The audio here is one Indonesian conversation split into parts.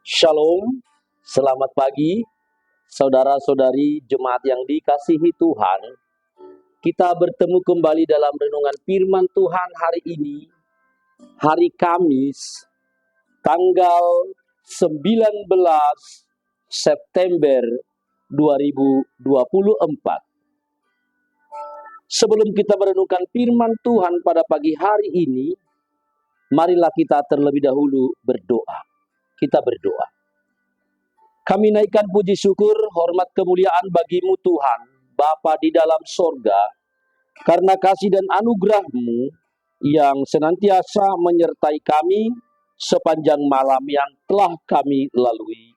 Shalom, selamat pagi, saudara-saudari jemaat yang dikasihi Tuhan. Kita bertemu kembali dalam renungan firman Tuhan hari ini, hari Kamis, tanggal 19 September 2024. Sebelum kita merenungkan firman Tuhan pada pagi hari ini, marilah kita terlebih dahulu berdoa. Kita berdoa. Kami naikkan puji syukur, hormat kemuliaan bagimu Tuhan, Bapa di dalam sorga, karena kasih dan anugerah-Mu yang senantiasa menyertai kami sepanjang malam yang telah kami lalui.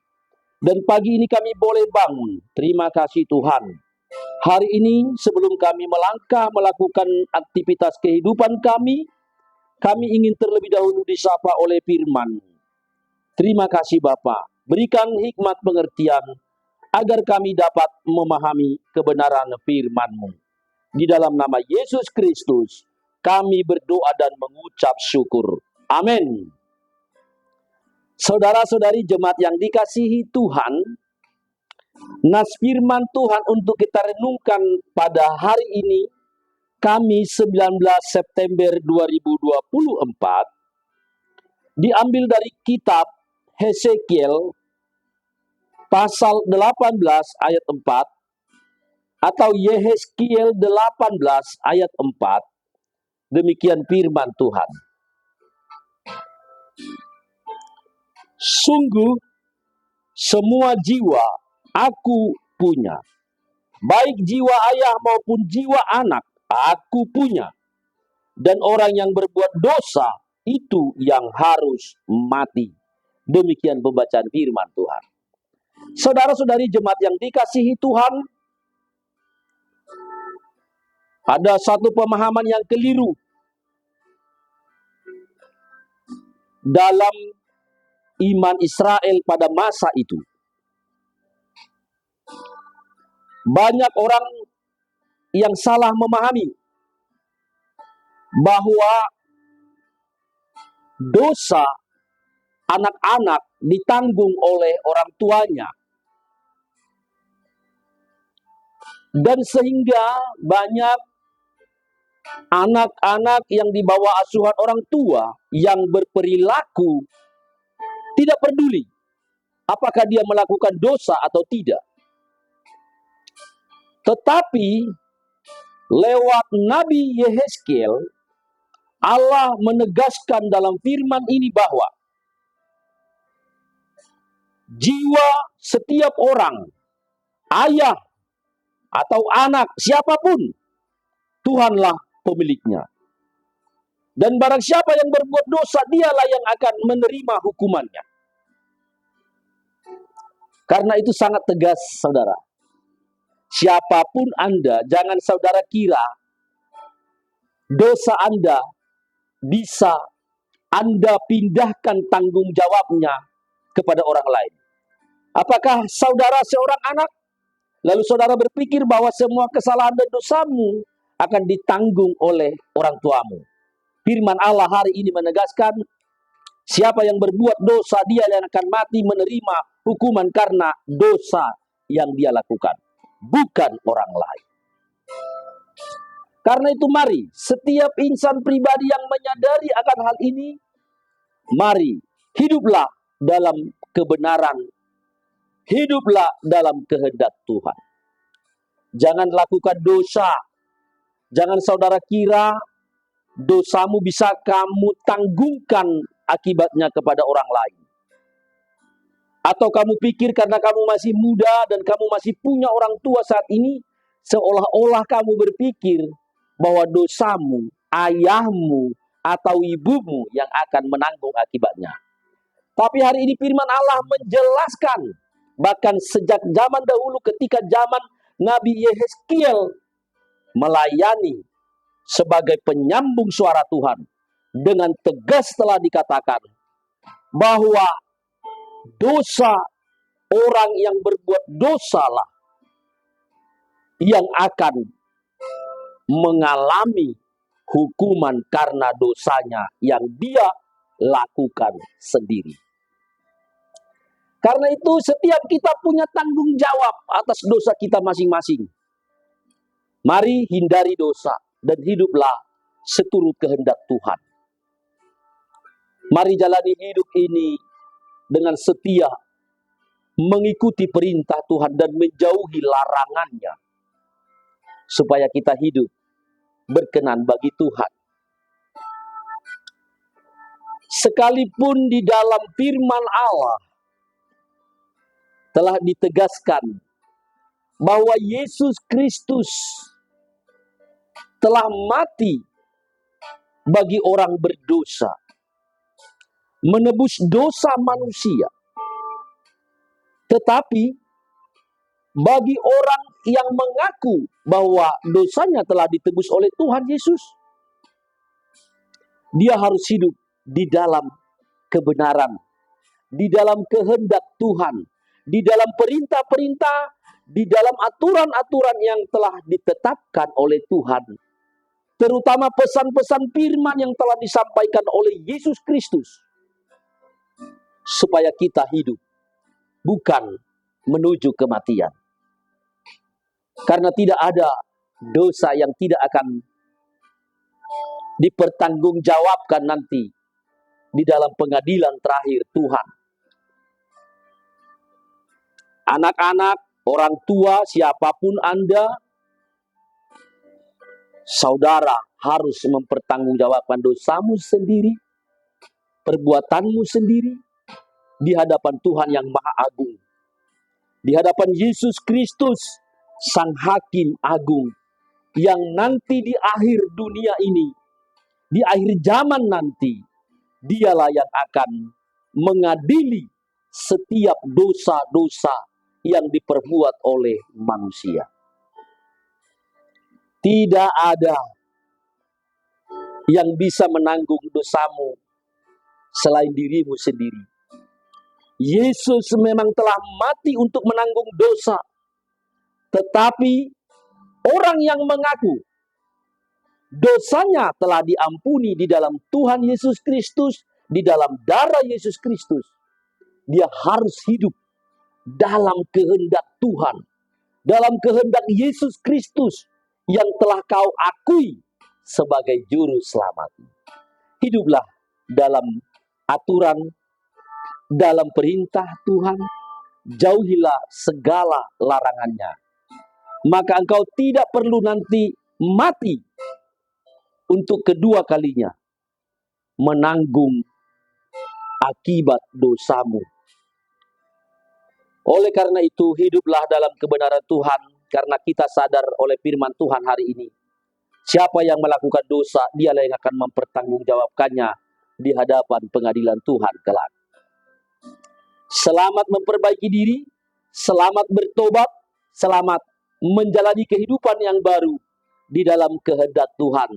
Dan pagi ini kami boleh bangun. Terima kasih Tuhan. Hari ini sebelum kami melangkah melakukan aktivitas kehidupan kami ingin terlebih dahulu disapa oleh firman-Mu. Terima kasih Bapa. Berikan hikmat pengertian agar kami dapat memahami kebenaran firman-Mu. Di dalam nama Yesus Kristus kami berdoa dan mengucap syukur. Amin. Saudara-saudari jemaat yang dikasihi Tuhan, nas firman Tuhan untuk kita renungkan pada hari ini, Kamis 19 September 2024, diambil dari kitab Hesekiel pasal 18 ayat 4 atau Yehezkiel 18 ayat 4. Demikian firman Tuhan. Sungguh semua jiwa aku punya, baik jiwa ayah maupun jiwa anak aku punya, dan orang yang berbuat dosa itu yang harus mati. Demikian pembacaan firman Tuhan. Saudara-saudari jemaat yang dikasihi Tuhan, ada satu pemahaman yang keliru dalam iman Israel pada masa itu. Banyak orang yang salah memahami bahwa dosa anak-anak ditanggung oleh orang tuanya. Dan sehingga banyak anak-anak yang di bawah asuhan orang tua yang berperilaku tidak peduli apakah dia melakukan dosa atau tidak. Tetapi lewat Nabi Yehezkiel, Allah menegaskan dalam firman ini bahwa jiwa setiap orang, ayah atau anak, siapapun, Tuhanlah pemiliknya. Dan barang siapa yang berbuat dosa, dialah yang akan menerima hukumannya. Karena itu sangat tegas, saudara. Siapapun Anda, jangan saudara kira dosa Anda bisa Anda pindahkan tanggung jawabnya kepada orang lain. Apakah saudara seorang anak, lalu saudara berpikir bahwa semua kesalahan dan dosamu akan ditanggung oleh orang tuamu? Firman Allah hari ini menegaskan, siapa yang berbuat dosa, dia yang akan mati menerima hukuman karena dosa yang dia lakukan, bukan orang lain. Karena itu mari, setiap insan pribadi yang menyadari akan hal ini, mari hiduplah dalam kebenaran, hiduplah dalam kehendak Tuhan. Jangan lakukan dosa. Jangan saudara kira dosamu bisa kamu tanggungkan akibatnya kepada orang lain. Atau kamu pikir karena kamu masih muda dan kamu masih punya orang tua saat ini, seolah-olah kamu berpikir bahwa dosamu, ayahmu, atau ibumu yang akan menanggung akibatnya. Tapi hari ini firman Allah menjelaskan, bahkan sejak zaman dahulu ketika zaman Nabi Yehezkiel melayani sebagai penyambung suara Tuhan, dengan tegas telah dikatakan bahwa dosa orang yang berbuat dosalah yang akan mengalami hukuman karena dosanya yang dia lakukan sendiri. Karena itu setiap kita punya tanggung jawab atas dosa kita masing-masing. Mari hindari dosa dan hiduplah seturut kehendak Tuhan. Mari jalani hidup ini dengan setia, mengikuti perintah Tuhan dan menjauhi larangannya, supaya kita hidup berkenan bagi Tuhan. Sekalipun di dalam firman Allah telah ditegaskan bahwa Yesus Kristus telah mati bagi orang berdosa, menebus dosa manusia. Tetapi bagi orang yang mengaku bahwa dosanya telah ditebus oleh Tuhan Yesus, dia harus hidup di dalam kebenaran, di dalam kehendak Tuhan, di dalam perintah-perintah, di dalam aturan-aturan yang telah ditetapkan oleh Tuhan. Terutama pesan-pesan firman yang telah disampaikan oleh Yesus Kristus. Supaya kita hidup, bukan menuju kematian. Karena tidak ada dosa yang tidak akan dipertanggungjawabkan nanti di dalam pengadilan terakhir Tuhan. Anak-anak, orang tua, siapapun Anda, saudara harus mempertanggungjawabkan dosamu sendiri, perbuatanmu sendiri, di hadapan Tuhan yang Maha Agung. Di hadapan Yesus Kristus, Sang Hakim Agung, yang nanti di akhir dunia ini, di akhir zaman nanti, dialah yang akan mengadili setiap dosa-dosa yang diperbuat oleh manusia. Tidak ada yang bisa menanggung dosamu selain dirimu sendiri. Yesus memang telah mati untuk menanggung dosa. Tetapi orang yang mengaku dosanya telah diampuni di dalam Tuhan Yesus Kristus, di dalam darah Yesus Kristus, dia harus hidup dalam kehendak Tuhan, dalam kehendak Yesus Kristus yang telah kau akui sebagai juru selamat. Hiduplah dalam aturan, dalam perintah Tuhan, jauhilah segala larangannya. Maka engkau tidak perlu nanti mati untuk kedua kalinya menanggung akibat dosamu. Oleh karena itu, hiduplah dalam kebenaran Tuhan, karena kita sadar oleh firman Tuhan hari ini, siapa yang melakukan dosa, dialah yang akan mempertanggungjawabkannya di hadapan pengadilan Tuhan kelak. Selamat memperbaiki diri, selamat bertobat, selamat menjalani kehidupan yang baru di dalam kehendak Tuhan.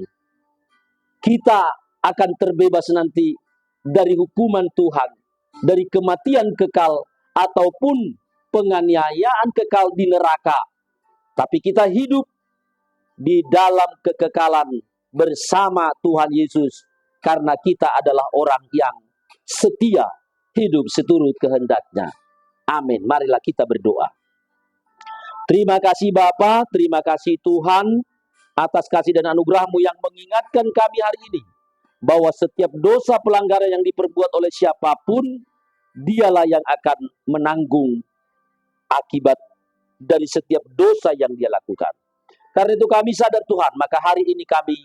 Kita akan terbebas nanti dari hukuman Tuhan, dari kematian kekal, ataupun penganiayaan kekal di neraka. Tapi kita hidup di dalam kekekalan bersama Tuhan Yesus, karena kita adalah orang yang setia, hidup seturut kehendaknya. Amin. Marilah kita berdoa. Terima kasih Bapa, terima kasih Tuhan atas kasih dan anugerah-Mu yang mengingatkan kami hari ini bahwa setiap dosa pelanggaran yang diperbuat oleh siapapun, dialah yang akan menanggung akibat dari setiap dosa yang dia lakukan. Karena itu kami sadar Tuhan, maka hari ini kami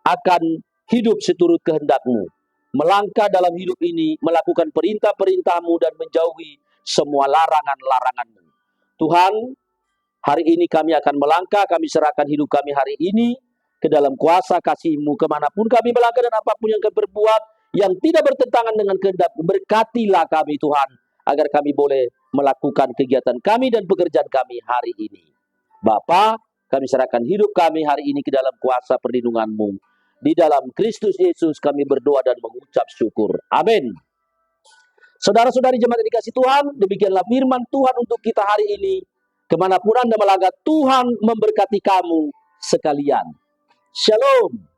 akan hidup seturut kehendak-Mu, melangkah dalam hidup ini, melakukan perintah-perintah-Mu dan menjauhi semua larangan-larangan-Mu. Tuhan, hari ini kami akan melangkah, kami serahkan hidup kami hari ini ke dalam kuasa kasih-Mu, kemanapun kami melangkah dan apapun yang kami berbuat yang tidak bertentangan dengan kehendak. Berkatilah kami Tuhan, agar kami boleh melakukan kegiatan kami dan pekerjaan kami hari ini. Bapa, kami serahkan hidup kami hari ini ke dalam kuasa perlindungan-Mu. Di dalam Kristus Yesus kami berdoa dan mengucap syukur. Amin. Saudara-saudari jemaat yang dikasihi Tuhan, demikianlah firman Tuhan untuk kita hari ini. Kemanapun Anda melangkah, Tuhan memberkati kamu sekalian. Shalom.